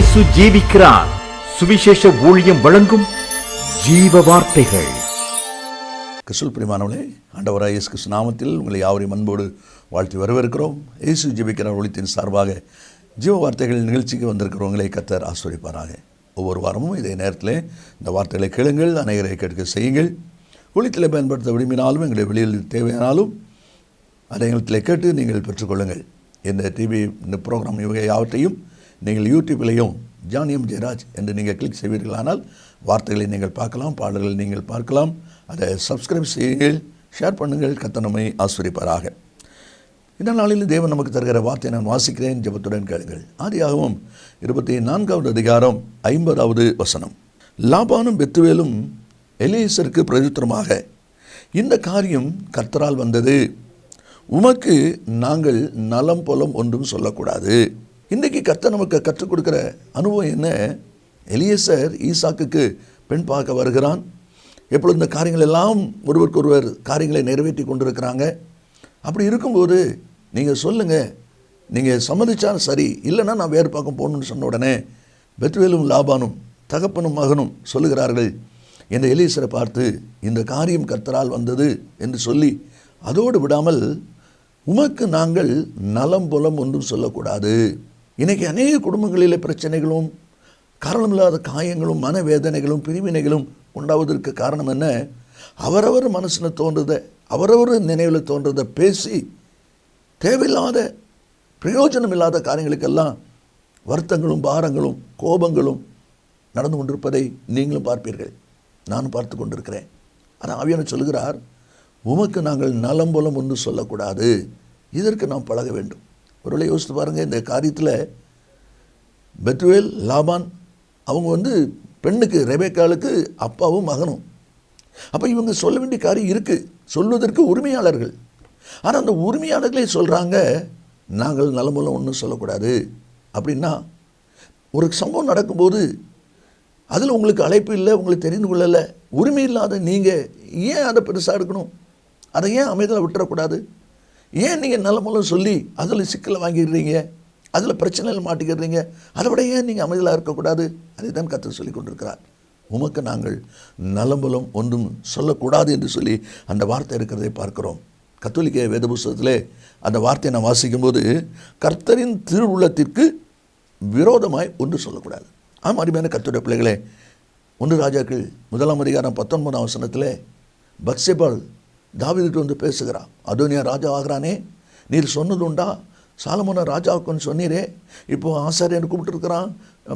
இயேசு ஜீவிக்கிறார். சுவிசேஷ ஊழியம் வழங்கும் ஜீவ வார்த்தைகள். கிறிஸ்துவுக்குள் பிரியமானவர்களே, ஆண்டவராகிய இயேசு கிறிஸ்து நாமத்தில் உங்களை யாவரையும் அன்போடு வாழ்த்தி வரவேற்கிறோம். இயேசு ஜீவிக்கிறார் ஒளித்தின் சார்பாக ஜீவ வார்த்தைகள் நிகழ்ச்சிக்கு வந்திருக்கிறவங்களை கர்த்தர் ஆசீர்வதிப்பாராக. ஒவ்வொரு வாரமும் இதே நேரத்தில் இந்த வார்த்தைகளை கேளுங்கள், அநேகரை கேட்க செய்யுங்கள். ஒளித்தில் பயன்படுத்த விரும்பினாலும் எங்களுடைய வெளியில் தேவையானாலும் அதை எங்களிடத்தில் கேட்டு நீங்கள் பெற்றுக்கொள்ளுங்கள். இந்த டிவி இந்த ப்ரோக்ராம் இவகை யாவற்றையும் நீங்கள் யூடியூப்லேயும் ஜானியம் ஜெயராஜ் என்று நீங்கள் கிளிக் செய்வீர்களானால் வார்த்தைகளை நீங்கள் பார்க்கலாம், பாடல்களை நீங்கள் பார்க்கலாம். அதை சப்ஸ்கிரைப் செய்யுங்கள், ஷேர் பண்ணுங்கள். கர்த்தர் நம்மை ஆசீர்வதிப்பாராக. இந்த நாளில் தேவன் நமக்கு தருகிற வார்த்தையை நான் வாசிக்கிறேன், ஜெபத்துடன் கேளுங்கள். ஆதியாகமம் 24வது அதிகாரம் 50வது வசனம். லாபானும் பெத்துவேலும் எலியேசருக்கு பிரதித்திரமாக, இந்த காரியம் கர்த்தரால் வந்தது, உமக்கு நாங்கள் நலம் பொலம் ஒன்றும் சொல்லக்கூடாது. இன்றைக்கு கர்த்தர் நமக்கு கற்றுக் கொடுக்குற அனுபவம் என்ன? எலியேசர் ஈசாக்குக்கு பெண் பார்க்க வருகிறான். எப்பொழுது இந்த காரியங்கள் எல்லாம் ஒருவருக்கொருவர் காரியங்களை நிறைவேற்றி கொண்டிருக்கிறாங்க. அப்படி இருக்கும்போது நீங்கள் சொல்லுங்கள், நீங்கள் சம்மதிச்சாலும் சரி, இல்லைன்னா நான் வேறு பக்கம் போகணுன்னு சொன்ன உடனே பெத்துவேலும் லாபானும் தகப்பனும் மகனும் சொல்லுகிறார்கள், இந்த எலியேசரை பார்த்து இந்த காரியம் கர்த்தரால் வந்தது என்று சொல்லி அதோடு விடாமல், உமக்கு நாங்கள் நலம் புலம் ஒன்றும் சொல்லக்கூடாது. இன்றைக்கி அநேக குடும்பங்களிலே பிரச்சனைகளும் காரணமில்லாத காயங்களும் மனவேதனைகளும் பிரிவினைகளும் உண்டாவதற்கு காரணம் என்ன? அவரவர் மனசில் தோன்றதை, அவரவர் நினைவில் தோன்றதை பேசி தேவையில்லாத பிரயோஜனம் இல்லாத காரியங்களுக்கெல்லாம் வருத்தங்களும் பாரங்களும் கோபங்களும் நடந்து கொண்டிருப்பதை நீங்களும் பார்ப்பீர்கள், நானும் பார்த்து கொண்டிருக்கிறேன். ஆனால் ஆவியானவர் சொல்கிறார், உமக்கு நாங்கள் நலம் போலம் ஒன்று சொல்லக்கூடாது. இதற்கு நாம் பழக வேண்டும். ஒருவேளை யோசித்து பாருங்கள், இந்த காரியத்தில் பெத்துவேல் லாபான் அவங்க பெண்ணுக்கு ரெபேக்காளுக்கு அப்பாவும் மகனும். அப்போ இவங்க சொல்ல வேண்டிய காரியம் இருக்குது, சொல்வதற்கு உரிமையாளர்கள். ஆனால் அந்த உரிமையாளர்களே சொல்கிறாங்க, நாங்கள் நலமுலம் ஒன்றும் சொல்லக்கூடாது. அப்படின்னா ஒரு சம்பவம் நடக்கும்போது அதில் உங்களுக்கு அழைப்பு இல்லை, உங்களுக்கு தெரிந்து கொள்ளலை, உரிமை இல்லாத நீங்கள் ஏன் அதை பெருசாக எடுக்கணும்? அதை ஏன் அமைதியில் விட்டுறக்கூடாது? ஏன் நீங்கள் நலமுலம் சொல்லி அதில் சிக்கலை வாங்கிடுறீங்க, அதில் பிரச்சனைகள் மாட்டிக்கிறீங்க? அதை விட ஏன் நீங்கள் அமைதியாக இருக்கக்கூடாது? அதை தான் கர்த்தர் சொல்லி கொண்டிருக்கிறார். உமக்கு நாங்கள் நலமுலம் ஒன்றும் சொல்லக்கூடாது என்று சொல்லி அந்த வார்த்தை இருக்கிறதை பார்க்கிறோம். கத்தோலிக்க வேத புஸ்தகத்திலே அந்த வார்த்தையை நான் வாசிக்கும்போது, கர்த்தரின் திருவுள்ளத்திற்கு விரோதமாய் ஒன்று சொல்லக்கூடாது. அருமையான கர்த்தருடைய பிள்ளைகளே, 1 ராஜாக்கள் 1ஆம் அதிகாரம் 19ஆம் வசனத்தில் பத்சேபாள் தாவீதுட்டு பேசுகிறான். அதோனியா ராஜா ஆகிறானே, நீர் சொன்னது உண்டா? சாலமோனை ராஜாவுக்குன்னு சொன்னீரே, இப்போது ஆசாரியனை கூப்பிட்டுருக்கிறான்,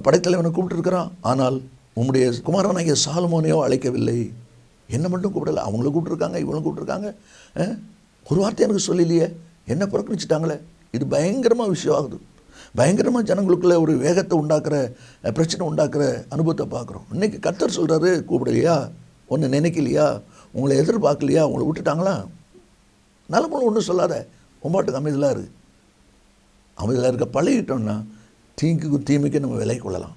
படைத்தலைவனை கூப்பிட்டுருக்கிறான், ஆனால் உம்முடைய குமாரனாகிய சாலமோனையோ அழைக்கவில்லை. என்ன மட்டும் கூப்பிடலை, அவங்களும் கூப்பிட்டுருக்காங்க, இவங்களும் கூப்பிட்டுருக்காங்க, ஒரு வார்த்தை எனக்கு சொல்லலையே, என்ன புறக்கணிச்சிட்டாங்களே. இது பயங்கரமாக விஷயம் ஆகுது. பயங்கரமாக ஜனங்களுக்குள்ளே ஒரு வேகத்தை உண்டாக்குற, பிரச்சனை உண்டாக்குற அனுபவத்தை பார்க்குறோம். இன்றைக்கி கர்த்தர் சொல்கிறாரு, கூப்பிடலையா, ஒன்று நினைக்கலையா, உங்களை எதிர்பார்க்கலையா, உங்களை விட்டுட்டாங்களா? நலமுலம் ஒன்றும் சொல்லாத, உம்பாட்டுக்கு அமைதியாக இரு. அமைதியாக இருக்க பழகிட்டோம்னா தீங்குக்கு தீமைக்கு நம்ம விலை கொள்ளலாம்.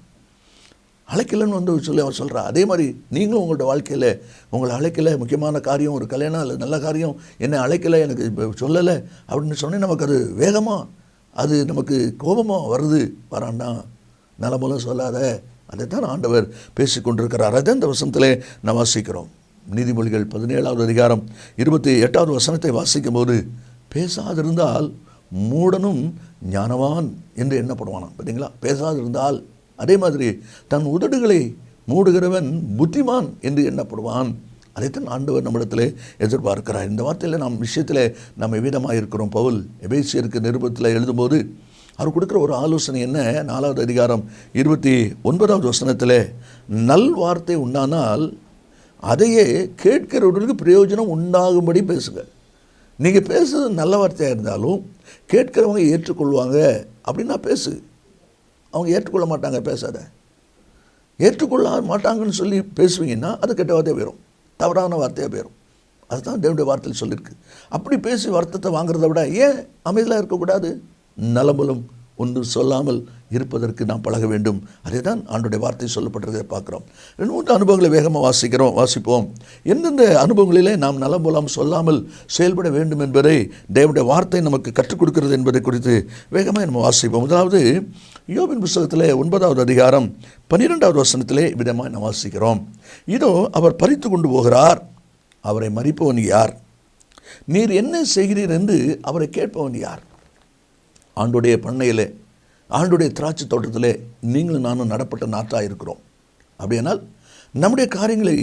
அழைக்கலைன்னு சொல்லி அவர் சொல்கிறா. அதே மாதிரி நீங்களும் உங்களோட வாழ்க்கையில் உங்களை அழைக்கலை, முக்கியமான காரியம் ஒரு கல்யாணம் இல்லை நல்ல காரியம், என்னை அழைக்கலை, எனக்கு சொல்லலை அப்படின்னு சொன்னேன், நமக்கு அது வேகமாக, அது நமக்கு கோபமாக வருது. வராண்டா, நலமுலம் சொல்லாத. அதைத்தான் ஆண்டவர் பேசி கொண்டிருக்கிறார். அதை இந்த வசனத்திலே நான் வாசிக்கிறோம். நீதிமொழிகள் 17ஆவது அதிகாரம் 28வது வசனத்தை வாசிக்கும் போது, பேசாதிருந்தால் மூடனும் ஞானவான் என்று எண்ணப்படுவானாம். பார்த்தீங்களா? பேசாதிருந்தால். அதே மாதிரி தன் உதடுகளை மூடுகிறவன் புத்திமான் என்று எண்ணப்படுவான். அதைத்தான் ஆண்டவர் நம்மிடத்தில் எதிர்பார்க்கிறார். இந்த வார்த்தையில் நாம் விஷயத்தில் நாம் எவ்விதமாக இருக்கிறோம். பவுல் எபேசியருக்கு நிருபத்தில் எழுதும்போது அவர் கொடுக்குற ஒரு ஆலோசனை என்ன? 4வது அதிகாரம் 29வது வசனத்தில், நல் வார்த்தை உண்டானால் அதையே கேட்கிறவர்களுக்கு பிரயோஜனம் உண்டாகும்படி பேசுங்க. நீங்கள் பேசுறது நல்ல வார்த்தையாக இருந்தாலும் கேட்கிறவங்க ஏற்றுக்கொள்வாங்க அப்படின்னா பேசு. அவங்க ஏற்றுக்கொள்ள மாட்டாங்க, பேசாத. ஏற்றுக்கொள்ள மாட்டாங்கன்னு சொல்லி பேசுவீங்கன்னா அது கெட்ட வார்த்தையாக போயிடும், தவறான வார்த்தையாக போயிடும். அதுதான் தேவனுடைய வார்த்தையில் சொல்லியிருக்கு. அப்படி பேசி வருத்தத்தை வாங்குறத விட ஏன் அமைதியாக இருக்கக்கூடாது? நலமுலம் ஒன்று சொல்லாமல் இருப்பதற்கு நாம் பழக வேண்டும். அதே தான் ஆண்டோடைய வார்த்தை சொல்லப்பட்டிருக்கிறத பார்க்குறோம். 2-3 அனுபவங்களை வேகமாக வாசிப்போம். எந்தெந்த அனுபவங்களிலே நாம் நலம் போலாம் சொல்லாமல் செயல்பட வேண்டும் என்பதை தேவனுடைய வார்த்தை நமக்கு கற்றுக் கொடுக்கிறது என்பதை குறித்து வேகமாக நம்ம வாசிப்போம். முதலாவது யோபின் புத்தகத்திலே 9வது அதிகாரம் 12வது வசனத்திலே விதமாக நாம் வாசிக்கிறோம். இதோ அவர் பறித்து கொண்டு போகிறார், அவரை மறிப்பவன் யார்? நீர் என்ன செய்கிறீர் என்று அவரை கேட்பவன் யார்? ஆண்டுடைய பண்ணையிலே, ஆண்டுடைய திராட்சை தோட்டத்திலே நீங்களும் நானும் நடப்பட்ட நாட்டாக இருக்கிறோம். அப்படியானால் நம்முடைய காரியங்களை,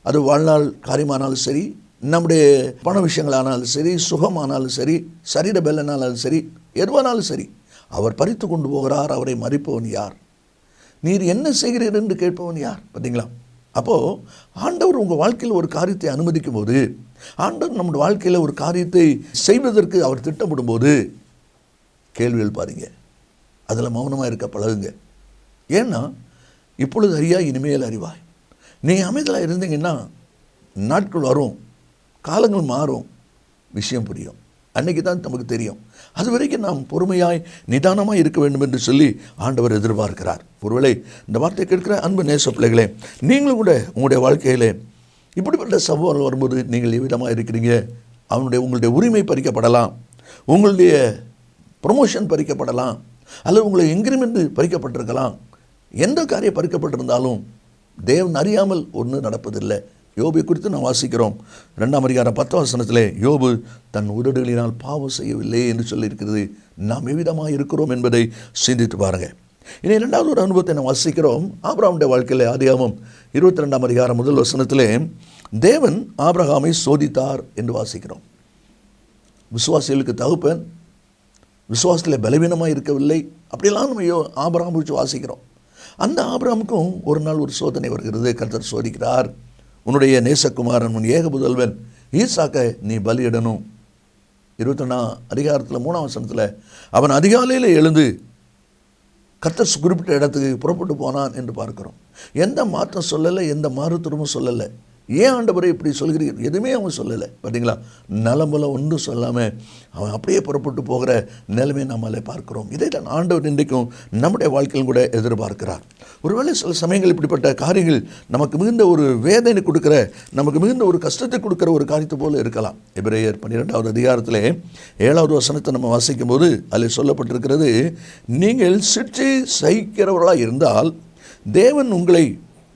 அது வாழ்நாள் காரியமானாலும் சரி, நம்முடைய பண விஷயங்களானாலும் சரி, சுகமானாலும் சரி, சரீர பலனாலும் சரி, எதுவானாலும் சரி, அவர் பறித்து கொண்டு போகிறார், அவரை மறிப்பவன் யார்? நீர் என்ன செய்கிறீர் என்று கேட்பவன் யார்? பார்த்தீங்களா? அப்போது ஆண்டவர் உங்கள் வாழ்க்கையில் ஒரு காரியத்தை அனுமதிக்கும் போது, ஆண்டவர் நம்முடைய வாழ்க்கையில் ஒரு காரியத்தை செய்வதற்கு அவர் திட்டமிடும் போது கேள்விகள் பாருங்க, அதில் மௌனமாக இருக்க பழகுங்க. ஏன்னா இப்பொழுது அறியா இனிமேல் அறிவாய். நீங்கள் அமைதலாக இருந்தீங்கன்னா நாட்கள் வரும், காலங்கள் மாறும், விஷயம் புரியும். அன்றைக்கி தான் நமக்கு தெரியும். அது வரைக்கும் நாம் பொறுமையாய் நிதானமாக இருக்க வேண்டும் என்று சொல்லி ஆண்டவர் எதிர்பார்க்கிறார். ஒருவேளை இந்த வார்த்தை கேட்கிற அன்பு நேச பிள்ளைகளே, நீங்களும் கூட உங்களுடைய வாழ்க்கையில் இப்படிப்பட்ட சம்பவங்கள் வரும்போது நீங்கள் எவ்விதமாக இருக்கிறீங்க? உங்களுடைய உரிமை பறிக்கப்படலாம், உங்களுடைய ப்ரொமோஷன் பறிக்கப்படலாம், அல்லது உங்களுடைய இன்கிரிமெண்ட் பறிக்கப்பட்டிருக்கலாம். எந்த காரியம் பறிக்கப்பட்டிருந்தாலும் தேவன் அறியாமல் ஒன்றும் நடப்பதில்லை. யோபை குறித்து நாம் வாசிக்கிறோம். 2ஆம் அதிகாரம் 10ஆம் வசனத்திலே யோபு தன் உதடுகளினால் பாவம் செய்யவில்லை என்று சொல்லியிருக்கிறது. நாம் எவ்விதமாக இருக்கிறோம் என்பதை சிந்தித்து பாருங்கள். இனி 2வது ஒரு அனுபவத்தை நாம் வாசிக்கிறோம். ஆபிரகாமுடைய வாழ்க்கையில் ஆதியாகமம் 22ஆம் அதிகாரம் 1 வசனத்திலே தேவன் ஆபிரகாமை சோதித்தார் என்று வாசிக்கிறோம். விசுவாசிகளுக்கு தகப்பன், விசுவாசத்தில் பலவீனமாக இருக்கவில்லை, அப்படியெல்லாம் நம்ம ஆபிரகாம் குறித்து வாசிக்கிறோம். அந்த ஆபிரகாமுக்கும் ஒரு நாள் ஒரு சோதனை வருகிறது. கர்த்தர் சோதிக்கிறார். உன்னுடைய நேசகுமாரன், உன் ஏக புதல்வன் ஈசாக்கை நீ பலியிடணும். 21ஆம் அதிகாரத்தில் 3ஆம் வசனத்தில் அவன் அதிகாலையில் எழுந்து கர்த்தர் குறிப்பிட்ட இடத்துக்கு புறப்பட்டு போனான் என்று பார்க்கிறோம். எந்த மாற்றம் சொல்லலை, எந்த மாறுத்தரமும் சொல்லலை. ஏன் ஆண்டவரை இப்படி சொல்கிறீர்கள்? எதுவுமே அவன் சொல்லலை. பார்த்தீங்களா? நலம்பலம் ஒன்றும் சொல்லாமல் அவன் அப்படியே புறப்பட்டு போகிற நிலைமையை நம்மளே பார்க்கிறோம். இதை தான் ஆண்டவர் இன்றைக்கும் நம்முடைய வாழ்க்கையில் கூட எதிர்பார்க்கிறார். ஒருவேளை சில சமயங்கள் இப்படிப்பட்ட காரியங்கள் நமக்கு மிகுந்த ஒரு வேதனை கொடுக்கிற, நமக்கு மிகுந்த ஒரு கஷ்டத்தை கொடுக்கிற ஒரு காரியத்தை போல இருக்கலாம். எபிரேயர் 12வது அதிகாரத்திலே 7வது வசனத்தை நம்ம வாசிக்கும் போது அதில் சொல்லப்பட்டிருக்கிறது, நீங்கள் சிற்றை சகிக்கிறவர்களாக இருந்தால் தேவன் உங்களை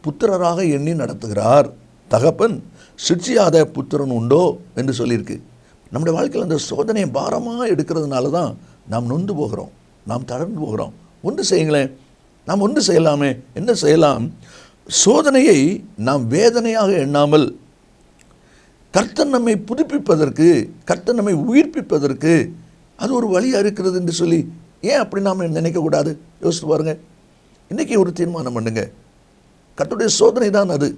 புத்திரராக எண்ணி நடத்துகிறார். தகப்பன் சிற்சியாத புத்திரன் உண்டோ என்று சொல்லியிருக்கு. நம்முடைய வாழ்க்கையில் அந்த சோதனையை பாரமாக எடுக்கிறதுனால தான் நாம் நொந்து போகிறோம், நாம் தளர்ந்து போகிறோம். ஒன்று செய்யுங்களேன், நாம் ஒன்று செய்யலாமே. என்ன செய்யலாம்? சோதனையை நாம் வேதனையாக எண்ணாமல் கர்த்தர் நம்மை புதுப்பிப்பதற்கு, கர்த்தர் நம்மை உயிர்ப்பிப்பதற்கு அது ஒரு வழியாக இருக்கிறது என்று சொல்லி ஏன் அப்படி நாம் நினைக்கக்கூடாது? யோசித்து பாருங்கள். இன்றைக்கி ஒரு தீர்மானம் பண்ணுங்க, கர்த்தருடைய சோதனை தான் அது.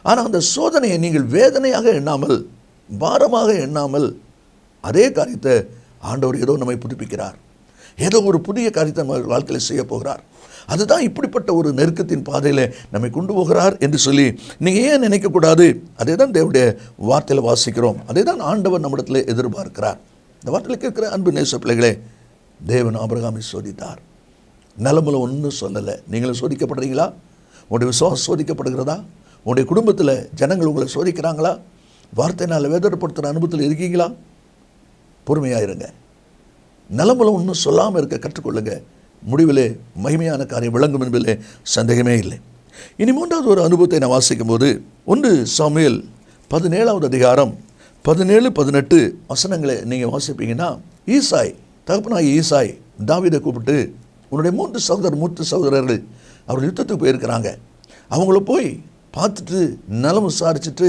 ஆனால் அந்த சோதனையை நீங்கள் வேதனையாக எண்ணாமல், பாரமாக எண்ணாமல், அதே காரியத்தை ஆண்டவர் ஏதோ நம்மை புதுப்பிக்கிறார், ஏதோ ஒரு புதிய காரியத்தை நம்ம வாழ்க்கையில் செய்ய போகிறார். அதுதான் இப்படிப்பட்ட ஒரு நெருக்கத்தின் பாதையில் நம்மை கொண்டு போகிறார் என்று சொல்லி நீங்கள் ஏன் நினைக்கக்கூடாது? அதே தான் தேவனுடைய வார்த்தையில் வாசிக்கிறோம். அதே தான் ஆண்டவர் நம்மிடத்தில் எதிர்பார்க்கிறார். இந்த வார்த்தையில் கேட்கிற அன்பு நேச பிள்ளைகளே, தேவன் ஆபிரகாமை சோதித்தார். நிலமுல ஒன்றும் சொல்லலை. நீங்களும் சோதிக்கப்படுறீங்களா? உங்களுடைய விசுவாசம் சோதிக்கப்படுகிறதா? உங்களுடைய குடும்பத்தில் ஜனங்கள் உங்களை சோதிக்கிறாங்களா? வார்த்தையினால் வேதனைப்படுத்துகிற அனுபவத்தில் இருக்கீங்களா? பொறுமையாக இருங்க. நிலமுல ஒன்றும் சொல்லாமல் இருக்க கற்றுக்கொள்ளுங்க. முடிவிலே மகிமையான காரியம் விளங்கும் என்பதிலே சந்தேகமே இல்லை. இனி 3வது ஒரு அனுபவத்தை நான் வாசிக்கும் போது 1 சாமுவேல் 17வது அதிகாரம் 17-18 வசனங்களை நீங்கள் வாசிப்பீங்கன்னா, ஈசாய், தகப்பனாகிய ஈசாய் தாவீதை கூப்பிட்டு, உன்னுடைய மூத்த சகோதரர்கள் அவர் யுத்தத்துக்கு போயிருக்கிறாங்க, அவங்கள போய் பார்த்துட்டு நலம் விசாரிச்சுட்டு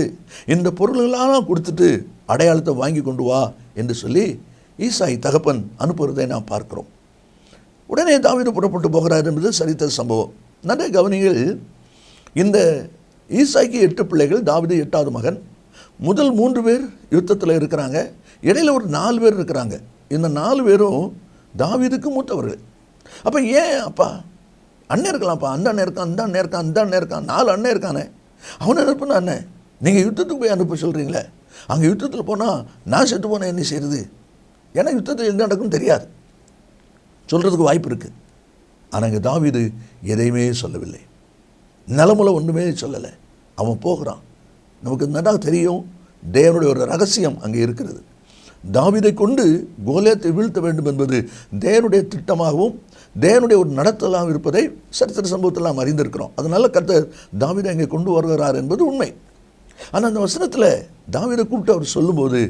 இந்த பொருள்களெல்லாம் கொடுத்துட்டு அடையாளத்தை வாங்கி கொண்டு வா என்று சொல்லி ஈசாய் தகப்பன் அனுப்புகிறதை நாம் பார்க்கிறோம். உடனே தாவீது புறப்பட்டு போகிறார் என்பது சரித்திர சம்பவம். நிறைய கவனிகள். இந்த ஈசாய்க்கு 8 பிள்ளைகள், தாவீது 8வது மகன். முதல் 3 பேர் யுத்தத்தில் இருக்கிறாங்க, இடையில் ஒரு 4 பேர் இருக்கிறாங்க. இந்த 4 பேரும் தாவீதுக்கு மூத்தவர்கள். அப்போ ஏன் அப்பா அண்ணன் இருக்கலாம்ப்பா, அந்த அண்ணன் இருக்கான், அந்த அண்ணன் இருக்கான், அந்த அண்ணன் இருக்கான், 4 அண்ணன் இருக்கானே, அவனை அனுப்புனா அண்ணன், நீங்கள் யுத்தத்துக்கு போய் அனுப்ப சொல்கிறீங்களே, அங்கே யுத்தத்தில் போனால் நான் செத்து போனேன் என்ன செய்கிறது? ஏன்னா யுத்தத்தில் என்ன நடக்கும்னு தெரியாது, சொல்கிறதுக்கு வாய்ப்பு இருக்குது. ஆனால் இங்கே தாவீது எதையுமே சொல்லவில்லை, நிலமுல ஒன்றுமே சொல்லலை. அவன் போகிறான். நமக்கு நல்லா தெரியும், தேவனுடைய ஒரு ரகசியம் அங்கே இருக்கிறது. தாவீதை கொண்டு கோலியாத்தை வீழ்த்த வேண்டும் என்பது தேவனுடைய திட்டமாகவும் தேவனுடைய ஒரு நடத்தலாம் இருப்பதை சரித்திர சம்பவத்தில் நாம் அறிந்திருக்கிறோம். அதனால கர்த்தர் தாவீதை அங்கே கொண்டு வருகிறார் என்பது உண்மை. ஆனால் அந்த வசனத்தில் தாவீதை கூப்பிட்டு அவர் சொல்லும்போது,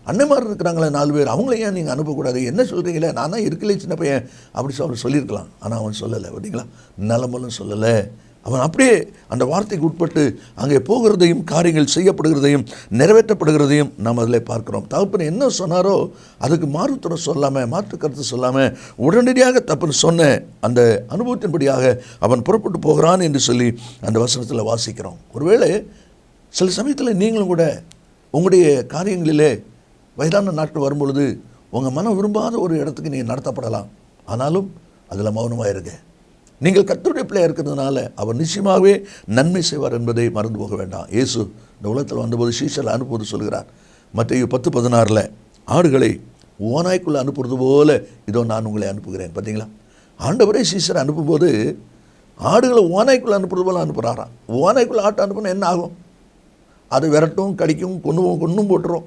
அன்னைமார் இருக்கிறாங்களே 4 பேர், அவங்கள ஏன் நீங்கள் அனுப்பக்கூடாது, என்ன சொல்கிறீங்களே, நான் தான் இருக்கலே சின்ன பையன் அப்படி அவர் சொல்லியிருக்கலாம். ஆனால் அவன் சொல்லலை. பார்த்தீங்களா, நலமலும் சொல்லலை. அவன் அப்படியே அந்த வார்த்தைக்கு உட்பட்டு அங்கே போகிறதையும் காரியங்கள் செய்யப்படுகிறதையும் நிறைவேற்றப்படுகிறதையும் நாம் அதில் பார்க்குறோம். தகப்பன் என்ன சொன்னாரோ அதுக்கு மாற்றுத்தரம் சொல்லாமல், மாற்று கருத்து சொல்லாமல் உடனடியாக தப்புன்னு சொன்ன அந்த அனுபவத்தின்படியாக அவன் புறப்பட்டு போகிறான் என்று சொல்லி அந்த வசனத்தில் வாசிக்கிறோம். ஒருவேளை சில சமயத்தில் நீங்களும் கூட உங்களுடைய காரியங்களிலே வயதான நாட்கள் வரும்பொழுது உங்கள் மனம் விரும்பாத ஒரு இடத்துக்கு நீங்கள் நடத்தப்படலாம். ஆனாலும் அதில் மௌனமாக இருங்க. நீங்கள் கர்த்தருடைய பிள்ளையாக இருக்கிறதுனால அவர் நிச்சயமாகவே நன்மை செய்வார் என்பதை மறந்து போக வேண்டாம். இயேசு இந்த உலகத்தில் வந்தபோது சீஷரை அனுப்புவது சொல்கிறார். மத்தேயு 10:16 ஆடுகளை ஓநாய்க்குள்ளே அனுப்புறது போல இதோ நான் உங்களை அனுப்புகிறேன். பார்த்தீங்களா, ஆண்டவரே சீஷரை அனுப்பும்போது ஆடுகளை ஓநாய்க்குள்ளே அனுப்புறது போல அனுப்புகிறாராம். ஓநாய்க்குள்ளே ஆட்டை அனுப்புனா என்ன ஆகும்? அது விரட்டும், கடிக்கும், கொன்னும் போட்டுரும்.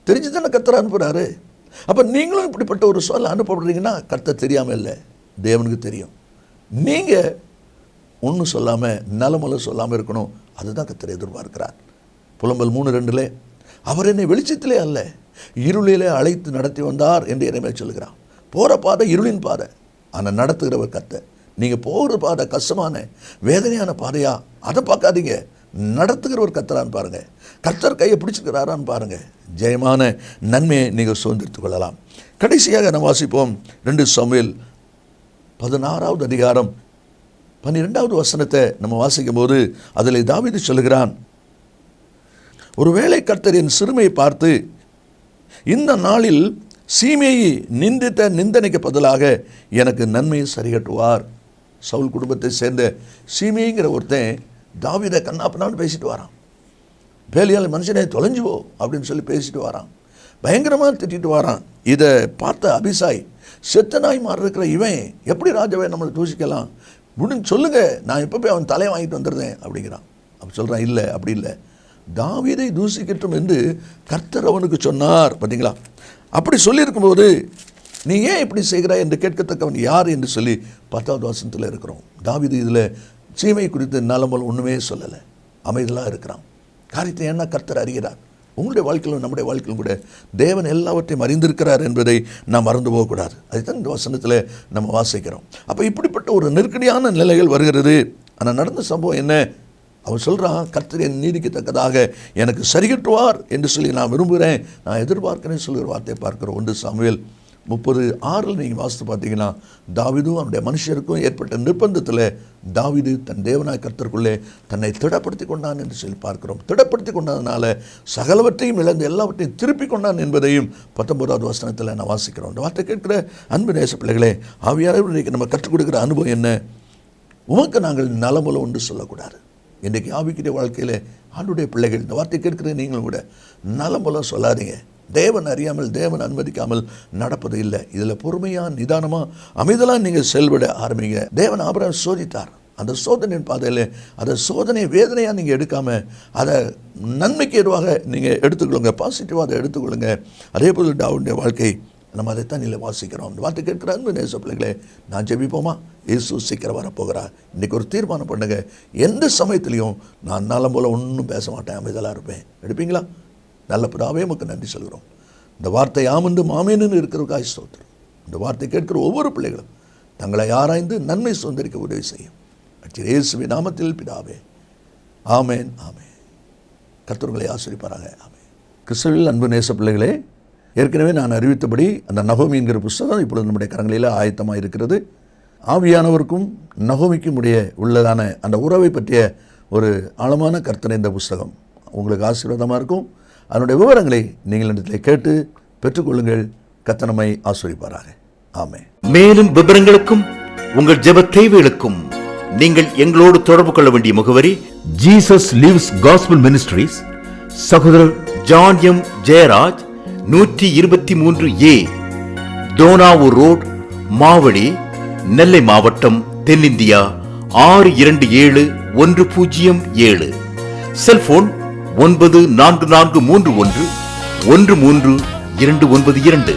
தெரிஞ்சு தானே கர்த்தர் அனுப்புகிறாரு. அப்போ நீங்களும் இப்படிப்பட்ட ஒரு சொல்ல அனுப்பப்படுறீங்கன்னா கர்த்தர் தெரியாமல் இல்லை, தேவனுக்கு தெரியும். நீங்கள் ஒன்றும் சொல்லாமல் நலமல சொல்லாமல் இருக்கணும். அதுதான் கர்த்தர் எதிர்பார்க்கிறார். புலம்பல் 3:2 அவர் என்னை வெளிச்சத்திலே அல்ல இருளிலே அழைத்து நடத்தி வந்தார் என்று இறைமையாக சொல்கிறான். போகிற பாதை இருளின் பாதை, ஆனால் நடத்துகிறவர் கர்த்தர். நீங்கள் போகிற பாதை கஷ்டமான வேதனையான பாதையா, அதை பார்க்காதீங்க. நடத்துகிறவர் கர்த்தரான்னு பாருங்கள், கர்த்தர் கையை பிடிச்சிக்கிறாரான்னு பாருங்கள். ஜெயமான நன்மையை நீங்கள் சுதந்திரித்துக் கொள்ளலாம். கடைசியாக நம்ம வாசிப்போம் 2 சாமுவேல் 16வது அதிகாரம் 12வது வசனத்தை நம்ம வாசிக்கும் போது அதில் தாவீது சொல்லுகிறான், ஒருவேளை கர்த்தர் என் சிறுமையை பார்த்து இந்த நாளில் சீமையை நிந்தித்த நிந்தனைக்கு பதிலாக எனக்கு நன்மையை சரிகட்டுவார். சவுல் குடும்பத்தை சேர்ந்த சீமைங்கிற ஒருத்தன் தாவீதை கண்ணாப்பண்ணான்னு பேசிட்டு வரான். பேலியால் மனுஷனே தொலைஞ்சுவோ அப்படின்னு சொல்லி பேசிட்டு வரான். பயங்கரமாக திட்டிட்டு வரான். இதை பார்த்த அபிசாய், செத்த நாய் மாறி இருக்கிற இவன் எப்படி ராஜாவை நம்மளை தூசிக்கலாம், முடிஞ்சு சொல்லுங்க, நான் எப்போ போய் அவன் தலையை வாங்கிட்டு வந்துடுறேன் அப்படிங்கிறான். அப்படி சொல்கிறான், இல்லை அப்படி இல்லை, தாவீதை தூசிக்கட்டும் என்று கர்த்தர் அவனுக்கு சொன்னார். பார்த்தீங்களா, அப்படி சொல்லியிருக்கும்போது நீ ஏன் இப்படி செய்கிறாய் என்று கேட்கத்தக்கவன் யார் என்று சொல்லி 10வது வசனத்தில் இருக்கிறோம். தாவீது இதில் சீமை குறித்து நலமல் ஒன்றுமே சொல்லலை, அமைதலாக இருக்கிறான். காரியத்தை என்ன கர்த்தர் அறிகிறார். உங்களுடைய வாழ்க்கையிலும் நம்முடைய வாழ்க்கையிலும் கூட தேவன் எல்லாவற்றையும் அறிந்திருக்கிறார் என்பதை நாம் மறந்து போகக்கூடாது. அதுதான் இந்த வசனத்தில் நம்ம வாசிக்கிறோம். அப்போ இப்படிப்பட்ட ஒரு நெருக்கடியான நிலைகள் வருகிறது. ஆனால் நடந்த சம்பவம் என்ன? அவன் சொல்கிறான், கர்த்தர் என் நீதிக்கத்தக்கதாக எனக்கு சரிகட்டுவார் என்று சொல்லி நான் விரும்புகிறேன், நான் எதிர்பார்க்கிறேன் சொல்கிற வார்த்தையை பார்க்குறோம். 1 சாமுவேல் 30:6 நீங்கள் வாசித்து பார்த்தீங்கன்னா தாவீதும் அவனுடைய மனுஷருக்கும் ஏற்பட்ட நிர்பந்தத்தில் தாவீது தன் தேவனாய் கர்த்தருக்குள்ளே தன்னை திடப்படுத்தி கொண்டான் என்று சொல்லி பார்க்கிறோம். திடப்படுத்தி கொண்டதுனால சகலவற்றையும் இழந்து எல்லாவற்றையும் திருப்பி கொண்டான் என்பதையும் 19வது வசனத்தில் நான் வாசிக்கிறோம். இந்த வார்த்தை கேட்கிற அன்பு நேச பிள்ளைகளே, ஆவியானவருக்கு நம்ம கற்றுக் கொடுக்குற அனுபவம் என்ன? உமக்கு நாங்கள் நலமுல ஒன்று சொல்லக்கூடாது. இன்றைக்கு ஆவிக்குரிய வாழ்க்கையில் ஆண்டுடைய பிள்ளைகள் இந்த வார்த்தை கேட்குறது நீங்களும் கூட நலமுலம் சொல்லாதீங்க. தேவன் அறியாமல் தேவன் அனுமதிக்காமல் நடப்பது இல்லை. இதில் பொறுமையாக நிதானமாக அமைதலாக நீங்கள் செயல்பட ஆரம்பிங்க. தேவன் ஆபிரகாமை சோதித்தார். அந்த சோதனையின் பாதையில் அதை சோதனை வேதனையாக நீங்கள் எடுக்காமல் அதை நன்மைக்கு ஏதுவாக நீங்கள் எடுத்துக்கொள்ளுங்க, பாசிட்டிவாக அதை எடுத்துக்கொள்ளுங்க. அதே போல் தாவீதுடைய வாழ்க்கை நம்ம அதைத்தான் இல்லை வாசிக்கிறோம். அந்த வார்த்தை கேட்குற அன்பு நேச பிள்ளைகளே, நான் ஜெபிப்போமா? இயேசு சீக்கிரம் வரப்போகிறார். இன்றைக்கி ஒரு தீர்மானம் பண்ணுங்க, எந்த சமயத்துலையும் நான் நலம் போல் ஒன்றும் பேச மாட்டேன், அமைதலாக இருப்பேன். எடுப்பீங்களா? நல்ல பிதாவே உமக்கு நன்றி சொல்கிறோம். இந்த வார்த்தை ஆமந்து மாமேன்னு இருக்கிறதுக்காக ஸ்தோத்திரம். இந்த வார்த்தை கேட்கிற ஒவ்வொரு பிள்ளைகளும் தங்களை ஆராய்ந்து நன்மை சுதந்திரிக்க உதவி செய்யும். இயேசுவின் நாமத்தில் பிதாவே, ஆமேன் ஆமேன். கர்த்தர்களை ஆசீர்வதிப்பாராக. ஆமேன். கிறிஸ்துவில் அன்பு நேச பிள்ளைகளே, ஏற்கனவே நான் அறிவித்தபடி அந்த நகோமி என்கிற புஸ்தகம் இப்பொழுது நம்முடைய கரங்களில் ஆயத்தமாக இருக்கிறது. ஆவியானவருக்கும் நகோமிக்கும் உள்ளதான அந்த உறவை பற்றிய ஒரு ஆழமான கர்த்தனை இந்த புஸ்தகம் உங்களுக்கு ஆசீர்வாதமாக இருக்கும். அதனுடைய விவரங்களை நீங்கள் இடத்தில் கேட்டு பெற்றுக்கொள்ளுங்கள். கர்த்தர் நம்மை ஆசீர்வதிப்பாராக. ஆமென். மேலும் விவரங்களுக்கும் உங்கள் ஜெப தேவைகளுக்கும் நீங்கள் எங்களோடு தொடர்பு கொள்ள வேண்டிய முகவரி ஜீசஸ் லிவ்ஸ் காஸ்பல் மினிஸ்ட்ரீஸ், சகோதரர் John M Jeyaraj, 123A, Thonavur road, Mavadi, Nellai மாவட்டம், தென்னிந்தியா 627107. செல்போன் 9443113292.